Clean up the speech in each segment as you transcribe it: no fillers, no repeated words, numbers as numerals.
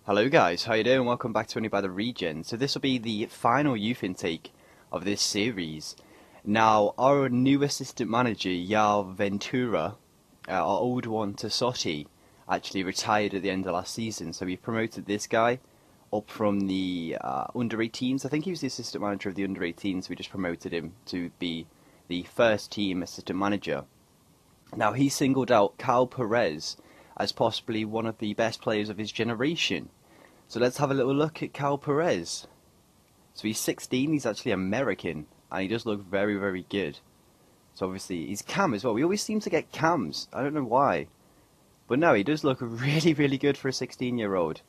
Hello guys, how you doing? Welcome back to Only by the Regens. So this will be the final youth intake of this series. Now, our new assistant manager, Yao Ventura, our old one, Tasotti, actually retired at the end of last season. So we promoted this guy up from the under-18s. I think he was the assistant manager of the under-18s. We just promoted him to be the first team assistant manager. Now, he singled out Cal Perez as possibly one of the best players of his generation. So let's have a little look at Cal Perez. So he's 16, he's actually American, and he does look very, very good. So obviously, he's cam as well. We always seem to get cams, I don't know why. But no, he does look really, really good for a 16-year-old.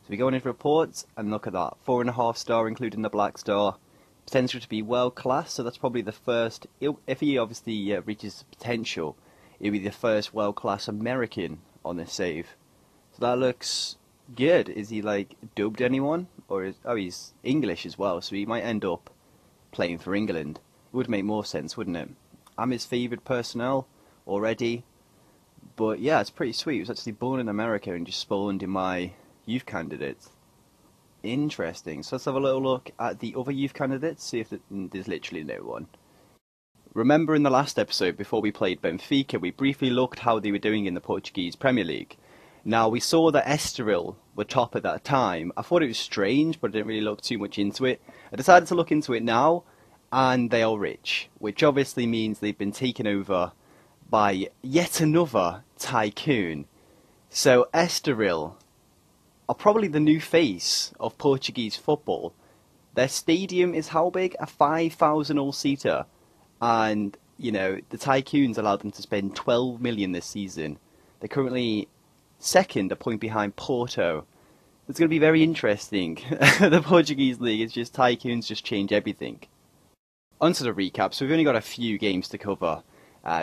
So we go on his reports, and look at that. 4.5 star, including the black star. Potential to be world class, so that's probably the first, if he obviously reaches potential, he'll be the first world class American on this save. So that looks good. Is he like dubbed anyone, or he's English as well, so he might end up playing for England. It would make more sense, wouldn't it? I'm his favoured personnel already, but yeah, it's pretty sweet. He was actually born in America and just spawned in my youth candidates. Interesting. So let's have a little look at the other youth candidates, see if there's literally no one. Remember in the last episode, before we played Benfica, we briefly looked how they were doing in the Portuguese Premier League. Now, we saw that Estoril were top at that time. I thought it was strange, but I didn't really look too much into it. I decided to look into it now, and they are rich, which obviously means they've been taken over by yet another tycoon. So, Estoril are probably the new face of Portuguese football. Their stadium is how big? A 5,000 all-seater. And, you know, the tycoons allowed them to spend 12 million this season. They're currently second, a point behind Porto. It's going to be very interesting. The Portuguese league is just tycoons just change everything. On to the recap. So we've only got a few games to cover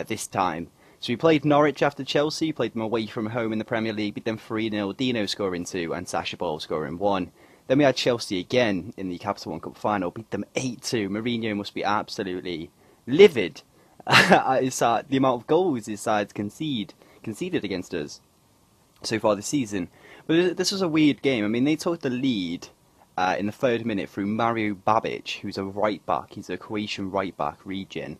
this time. So we played Norwich after Chelsea, played them away from home in the Premier League, beat them 3-0, Dino scoring 2 and Sasha Ball scoring 1. Then we had Chelsea again in the Capital One Cup final, beat them 8-2. Mourinho must be absolutely livid at the amount of goals his side's conceded against us so far this season. But this was a weird game. I mean, they took the lead in the 3rd minute through Mario Babic, who's a right back. He's a Croatian right back, Regen.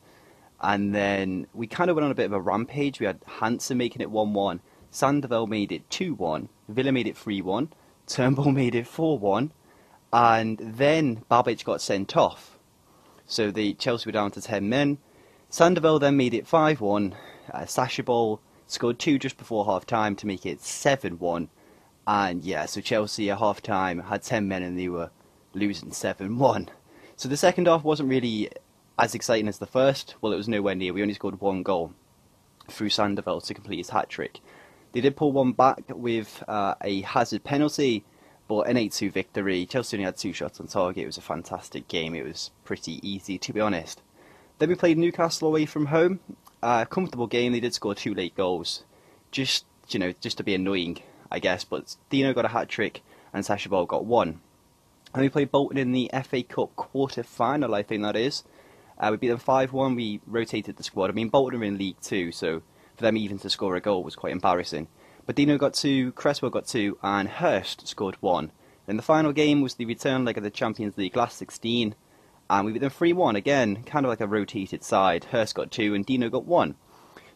And then we kind of went on a bit of a rampage. We had Hansen making it 1-1. Sandoval made it 2-1. Villa made it 3-1. Turnbull made it 4-1. And then Babic got sent off. So the Chelsea were down to 10 men. Sandoval then made it 5-1. Sasha Ball scored 2 just before half-time to make it 7-1. And yeah, so Chelsea at half-time had 10 men and they were losing 7-1. So the second half wasn't really as exciting as the first. Well, it was nowhere near. We only scored 1 goal through Sandoval to complete his hat-trick. They did pull one back with a hazard penalty, but an 8-2 victory. Chelsea only had 2 shots on target. It was a fantastic game. It was pretty easy, to be honest. Then we played Newcastle away from home. Comfortable game. They did score 2 late goals. Just to be annoying, I guess. But Dino got a hat-trick and Sasha Ball got 1. And we played Bolton in the FA Cup quarter-final, I think that is. We beat them 5-1. We rotated the squad. I mean, Bolton are in League 2, so for them even to score a goal was quite embarrassing. But Dino got 2, Cresswell got 2, and Hurst scored 1. Then the final game was the return leg of the Champions League last 16. And we beat them 3-1, again, kind of like a rotated side. Hurst got 2 and Dino got 1.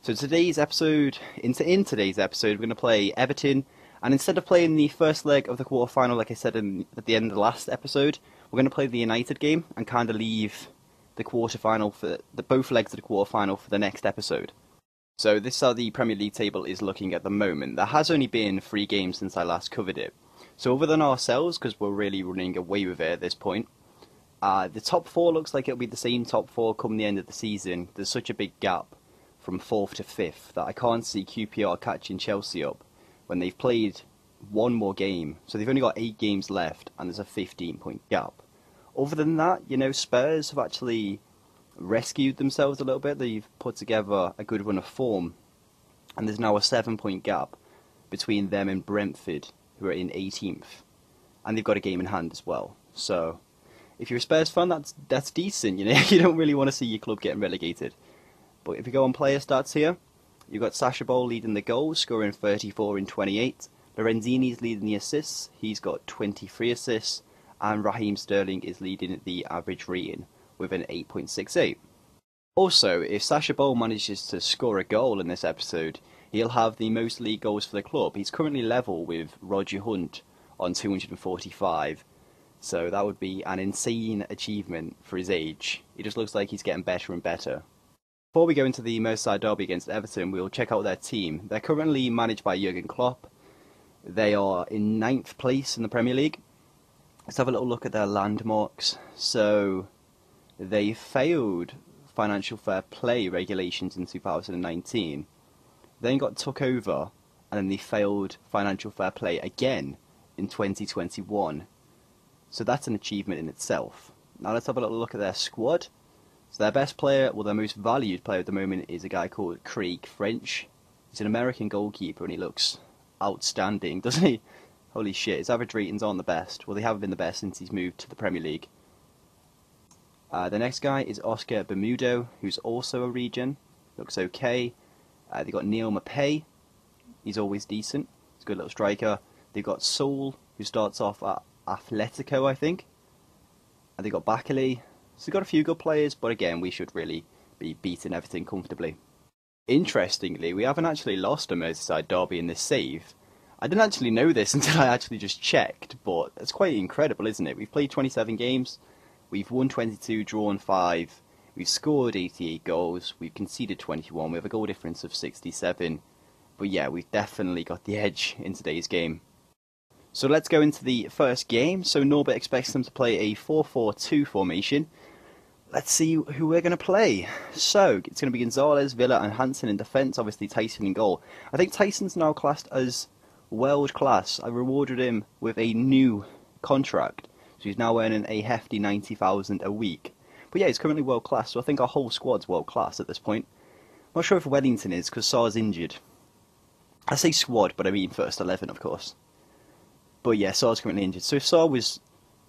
So in today's episode, we're going to play Everton. And instead of playing the first leg of the quarter-final, like I said at the end of the last episode, we're going to play the United game and kind of leave the quarter-final for both legs of the quarter-final for the next episode. So this is how the Premier League table is looking at the moment. There has only been 3 games since I last covered it. So other than ourselves, because we're really running away with it at this point, the top 4 looks like it'll be the same top 4 come the end of the season. There's such a big gap from 4th to 5th that I can't see QPR catching Chelsea up when they've played 1 more game. So they've only got 8 games left and there's a 15-point gap. Other than that, Spurs have actually rescued themselves a little bit. They've put together a good run of form. And there's now a 7-point gap between them and Brentford, who are in 18th. And they've got a game in hand as well. So if you're a Spurs fan, that's decent. You don't really want to see your club getting relegated. But if you go on player stats here, you've got Sasha Ball leading the goals, scoring 34 in 28. Lorenzini's leading the assists. He's got 23 assists. And Raheem Sterling is leading the average rating with an 8.68. Also, if Sacha Boey manages to score a goal in this episode, he'll have the most league goals for the club. He's currently level with Roger Hunt on 245, so that would be an insane achievement for his age. He just looks like he's getting better and better. Before we go into the Merseyside derby against Everton, we'll check out their team. They're currently managed by Jurgen Klopp. They are in 9th place in the Premier League. Let's have a little look at their landmarks. So, they failed financial fair play regulations in 2019, then got took over, and then they failed financial fair play again in 2021. So that's an achievement in itself. Now let's have a little look at their squad. So their best player, well their most valued player at the moment, is a guy called Craig French. He's an American goalkeeper and he looks outstanding, doesn't he? Holy shit, his average ratings aren't the best. Well, they haven't been the best since he's moved to the Premier League. The next guy is Oscar Bermudo, who's also a regen. Looks okay. They've got Neil Maupay. He's always decent. He's a good little striker. They've got Saul, who starts off at Atletico, I think. And they've got Bakali. So they've got a few good players, but again, we should really be beating everything comfortably. Interestingly, we haven't actually lost a Merseyside derby in this save. I didn't actually know this until I actually just checked, but it's quite incredible, isn't it? We've played 27 games. We've won 22, drawn 5, we've scored 88 goals, we've conceded 21, we have a goal difference of 67. But yeah, we've definitely got the edge in today's game. So let's go into the first game. So Norbert expects them to play a 4-4-2 formation. Let's see who we're going to play. So, it's going to be Gonzalez, Villa and Hansen in defence, obviously Tyson in goal. I think Tyson's now classed as world class. I rewarded him with a new contract. So he's now earning a hefty 90,000 a week. But yeah, he's currently world class, so I think our whole squad's world class at this point. I'm not sure if Wellington is, because Sar's injured. I say squad, but I mean first 11, of course. But yeah, Sar's currently injured. So if Sar was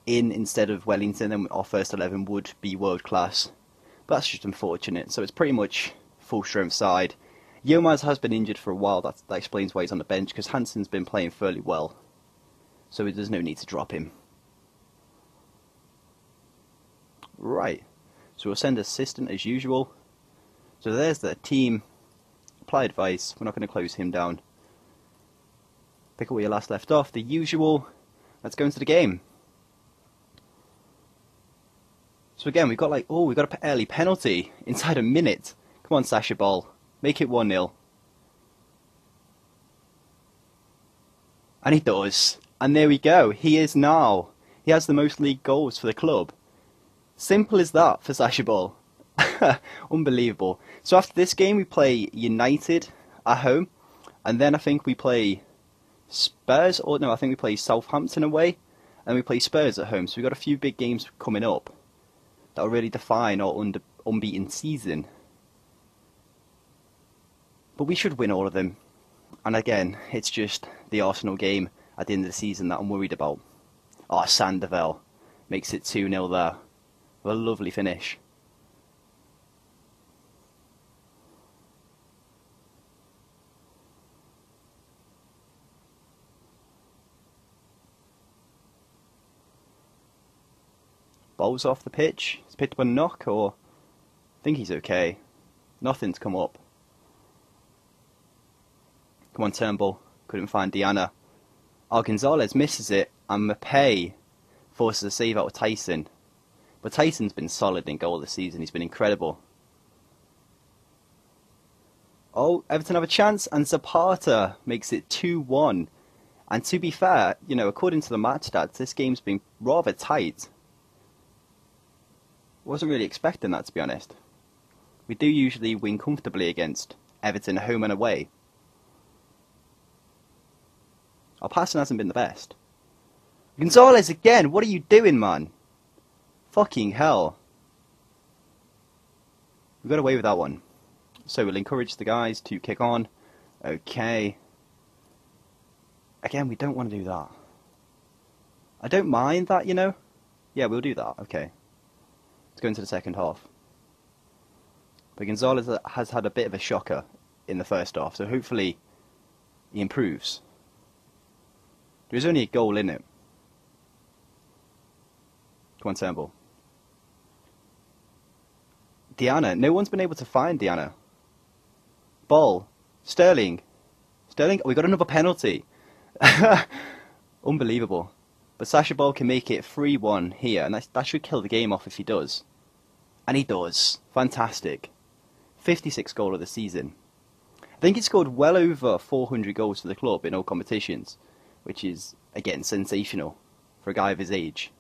in instead of Wellington, then our first 11 would be world class. But that's just unfortunate. So it's pretty much full strength side. Yilmaz has been injured for a while. That explains why he's on the bench, because Hansen's been playing fairly well. So there's no need to drop him. Right, so we'll send assistant as usual. So there's the team. Apply advice. We're not going to close him down. Pick up where you last left off. The usual. Let's go into the game. So again, we've got we've got an early penalty inside a minute. Come on, Sacha Boey. Make it 1-0. And he does. And there we go. He is now. He has the most league goals for the club. Simple as that for Sacha Boey. Unbelievable. So after this game we play United at home, and then I think we play Spurs, or no, I think we play Southampton away, and we play Spurs at home. So we've got a few big games coming up that will really define our unbeaten season. But we should win all of them. And again, it's just the Arsenal game at the end of the season that I'm worried about. Oh, Sandoval makes it 2-0 there. What a lovely finish. Bowl's off the pitch. He's picked up a knock, or I think he's okay. Nothing's come up. Come on, Turnbull. Couldn't find Diana. Oh, Gonzalez misses it, and Maupay forces a save out of Tyson. But Tyson's been solid in goal this season. He's been incredible. Oh, Everton have a chance, and Zapata makes it 2-1. And to be fair, you know, according to the match stats, this game's been rather tight. Wasn't really expecting that, to be honest. We do usually win comfortably against Everton home and away. Our passing hasn't been the best. Gonzalez again! What are you doing, man? Fucking hell. We got away with that one. So we'll encourage the guys to kick on. Okay. Again, we don't want to do that. I don't mind that, you know. Yeah, we'll do that. Okay. Let's go into the second half. But Gonzalez has had a bit of a shocker in the first half, so hopefully he improves. There's only a goal in it. Come on, Turnbull. Diana. No one's been able to find Diana. Ball. Sterling. Sterling. Oh, we got another penalty. Unbelievable. But Sasha Ball can make it 3-1 here, and that should kill the game off if he does. And he does. Fantastic. 56th goal of the season. I think he scored well over 400 goals for the club in all competitions, which is, again, sensational for a guy of his age.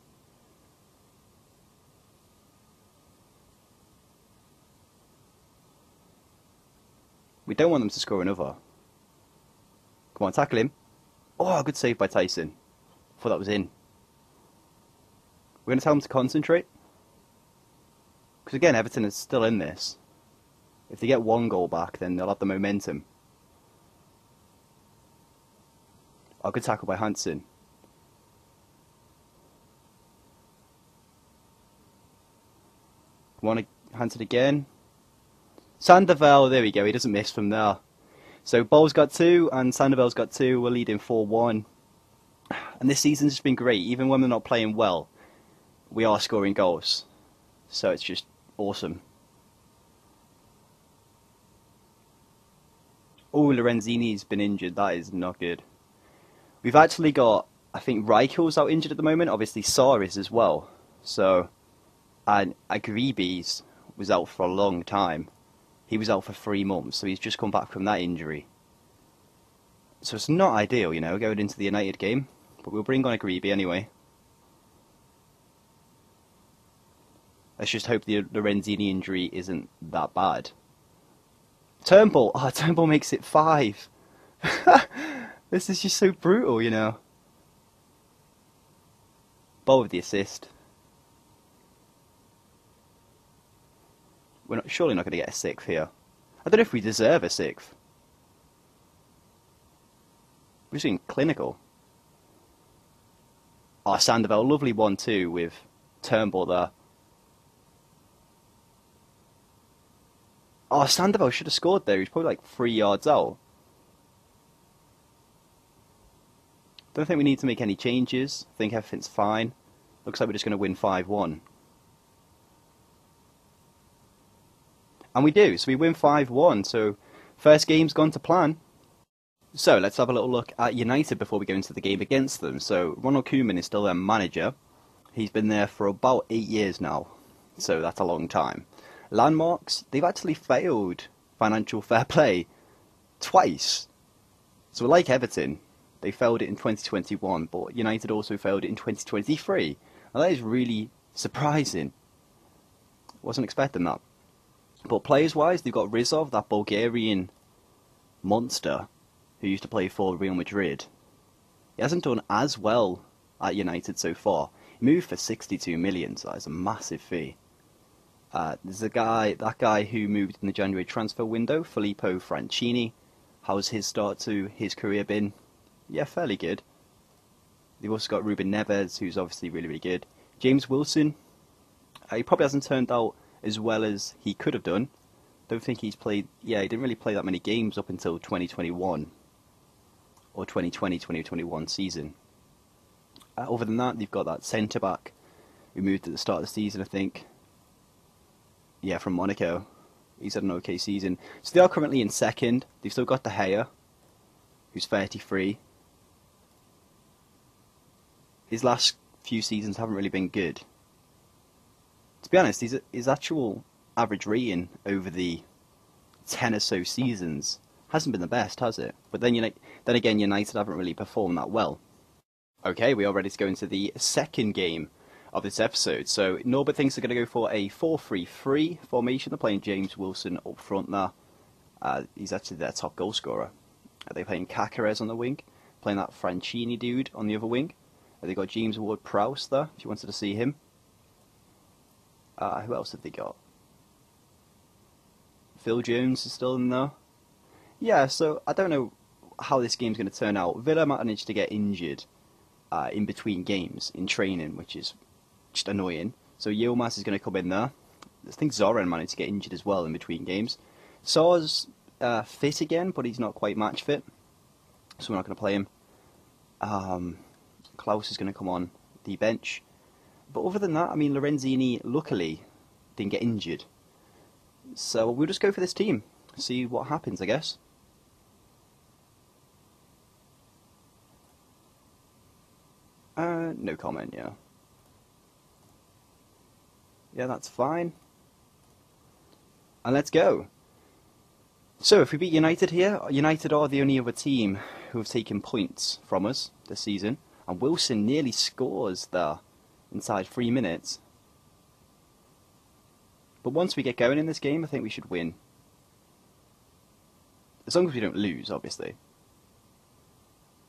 We don't want them to score another. Come on, tackle him. Oh, good save by Tyson. Thought that was in. We're going to tell them to concentrate. Because again, Everton is still in this. If they get one goal back, then they'll have the momentum. Oh, good tackle by Hansen. Come on, Hansen again. Sandoval, there we go, he doesn't miss from there. So Ball's got 2 and Sandoval's got 2, we're leading 4-1. And this season's just been great, even when they're not playing well, we are scoring goals. So it's just awesome. Oh, Lorenzini's been injured, that is not good. We've actually got, I think Reichel's out injured at the moment, obviously Saar is as well. So, and Agribi's was out for a long time. He was out for 3 months, so he's just come back from that injury. So it's not ideal, you know, going into the United game. But we'll bring on Agribi anyway. Let's just hope the Lorenzini injury isn't that bad. Turnbull! Oh, Turnbull makes it 5. This is just so brutal, you know. Ball with the assist. We're surely not going to get a 6th here. I don't know if we deserve a 6th. We're just being clinical. Oh, Sandoval, lovely 1-2 with Turnbull there. Oh, Sandoval should have scored there. He's probably like 3 yards out. Don't think we need to make any changes. I think everything's fine. Looks like we're just going to win 5-1. And we do. So we win 5-1. So first game's gone to plan. So let's have a little look at United before we go into the game against them. So Ronald Koeman is still their manager. He's been there for about 8 years now. So that's a long time. Landmarks, they've actually failed financial fair play twice. So like Everton, they failed it in 2021, but United also failed it in 2023. Now that is really surprising. Wasn't expecting that. But players-wise, they've got Rizov, that Bulgarian monster who used to play for Real Madrid. He hasn't done as well at United so far. He moved for 62 million, so that is a massive fee. There's that guy who moved in the January transfer window, Filippo Francini. How's his start to his career been? Yeah, fairly good. They've also got Ruben Neves, who's obviously really, really good. James Wilson, he probably hasn't turned out as well as he could have done. Don't think he's played, he didn't really play that many games up until 2021. Or 2020-2021 season. Other than that, they've got that centre-back who moved at the start of the season, I think. Yeah, from Monaco. He's had an okay season. So they are currently in second. They've still got De Gea, who's 33. His last few seasons haven't really been good. To be honest, his actual average rating over the 10 or so seasons hasn't been the best, has it? But then again, United haven't really performed that well. Okay, we are ready to go into the second game of this episode. So Norbert thinks they're going to go for a 4-3-3 formation. They're playing James Wilson up front there. He's actually their top goal scorer. Are they playing Caceres on the wing? Playing that Francini dude on the other wing. Have they got James Ward-Prowse there, if you wanted to see him? Who else have they got? Phil Jones is still in there. Yeah, so I don't know how this game's going to turn out. Villa managed to get injured in between games in training, which is just annoying. So Yilmaz is going to come in there. I think Zoran managed to get injured as well in between games. Saar's fit again, but he's not quite match fit, so we're not going to play him. Klaus is going to come on the bench. But other than that, I mean, Lorenzini, luckily, didn't get injured. So we'll just go for this team. See what happens, I guess. No comment, yeah. Yeah, that's fine. And let's go. So, if we beat United here, United are the only other team who have taken points from us this season. And Wilson nearly scores there inside 3 minutes. But once we get going in this game, I think we should win. As long as we don't lose, obviously.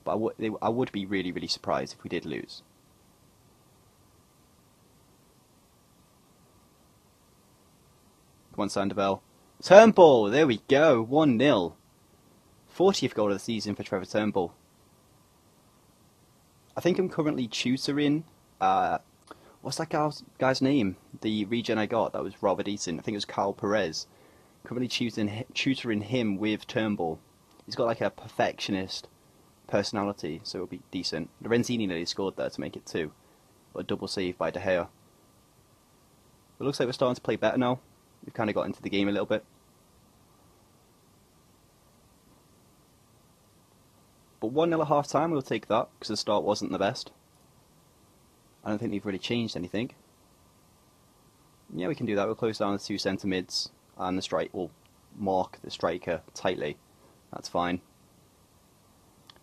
But I would be really, really surprised if we did lose. Come on, Sandoval. Turnbull! There we go. 1-0. 40th goal of the season for Trevor Turnbull. I think I'm currently tutoring... what's that guy's name? The regen I got, that was rather decent. I think it was Carl Perez. Currently tutoring him with Turnbull. He's got like a perfectionist personality, so it'll be decent. Lorenzini nearly scored there to make it 2. But a double save by De Gea. It looks like we're starting to play better now. We've kind of got into the game a little bit. But 1-0 at half time, we'll take that, because the start wasn't the best. I don't think they've really changed anything. Yeah, we can do that. We'll close down the 2 centre mids, and the strike will mark the striker tightly. That's fine.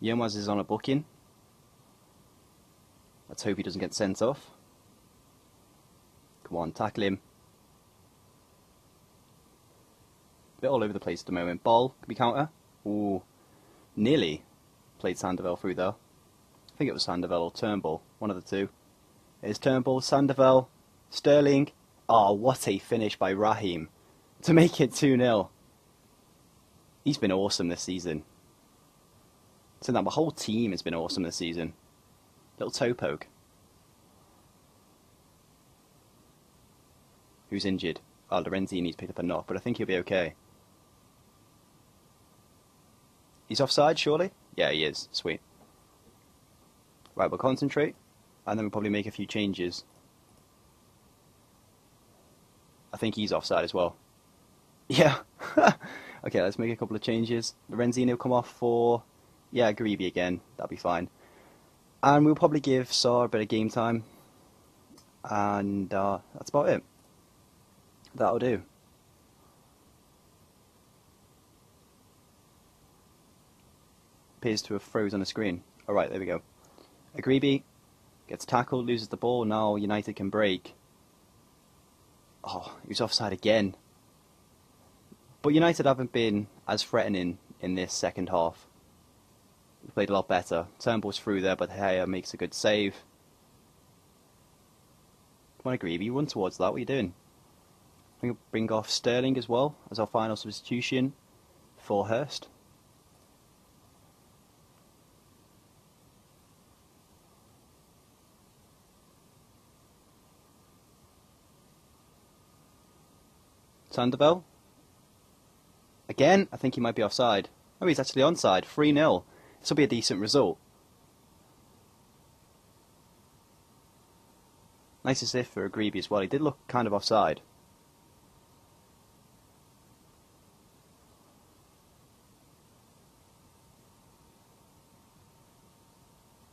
Yilmaz is on a booking. Let's hope he doesn't get sent off. Come on, tackle him. A bit all over the place at the moment. Ball, can we counter? Ooh, nearly played Sandoval through there. I think it was Sandoval or Turnbull, one of the two. It's Turnbull, Sandoval, Sterling. Oh, what a finish by Raheem to make it 2-0. He's been awesome this season. So that my whole team has been awesome this season. Little toe poke. Who's injured? Oh, Lorenzini's picked up a knock, but I think he'll be okay. He's offside, surely? Yeah, he is. Sweet. Right, we'll concentrate, and then we'll probably make a few changes. I think he's offside as well. Yeah. Okay, let's make a couple of changes. Lorenzini will come off for... Yeah, Greeby again. That'll be fine. And we'll probably give Sarr a bit of game time. And that's about it. That'll do. Appears to have frozen on the screen. Alright, there we go. Greeby gets tackled, loses the ball. Now United can break. Oh, he was offside again. But United haven't been as threatening in this second half. We played a lot better. Turnbull's through there, but Haya makes a good save. Come on, Greeby, run towards that. What are you doing? I think we'll bring off Sterling as well as our final substitution for Hurst. Sandoval. Again, I think he might be offside. Oh, he's actually onside. 3-0. This will be a decent result. Nice assist for Greeby as well. He did look kind of offside.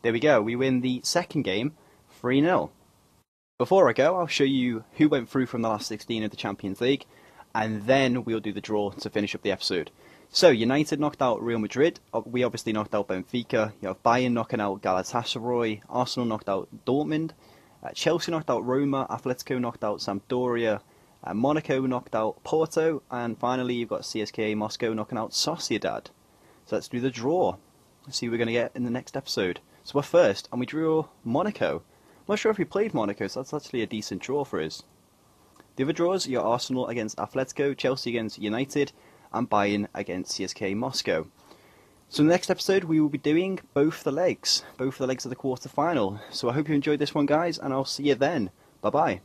There we go. We win the second game 3-0. Before I go, I'll show you who went through from the last 16 of the Champions League, and then we'll do the draw to finish up the episode. So, United knocked out Real Madrid, we obviously knocked out Benfica, you have Bayern knocking out Galatasaray, Arsenal knocked out Dortmund, Chelsea knocked out Roma, Atletico knocked out Sampdoria, Monaco knocked out Porto, and finally you've got CSKA Moscow knocking out Sociedad. So let's do the draw, let's see who we're going to get in the next episode. So we're first, and we drew Monaco. I'm not sure if we played Monaco, so that's actually a decent draw for us. The other draws, you're Arsenal against Atletico, Chelsea against United, and Bayern against CSKA Moscow. So in the next episode we will be doing both the legs of the quarter final. So I hope you enjoyed this one, guys, and I'll see you then. Bye bye.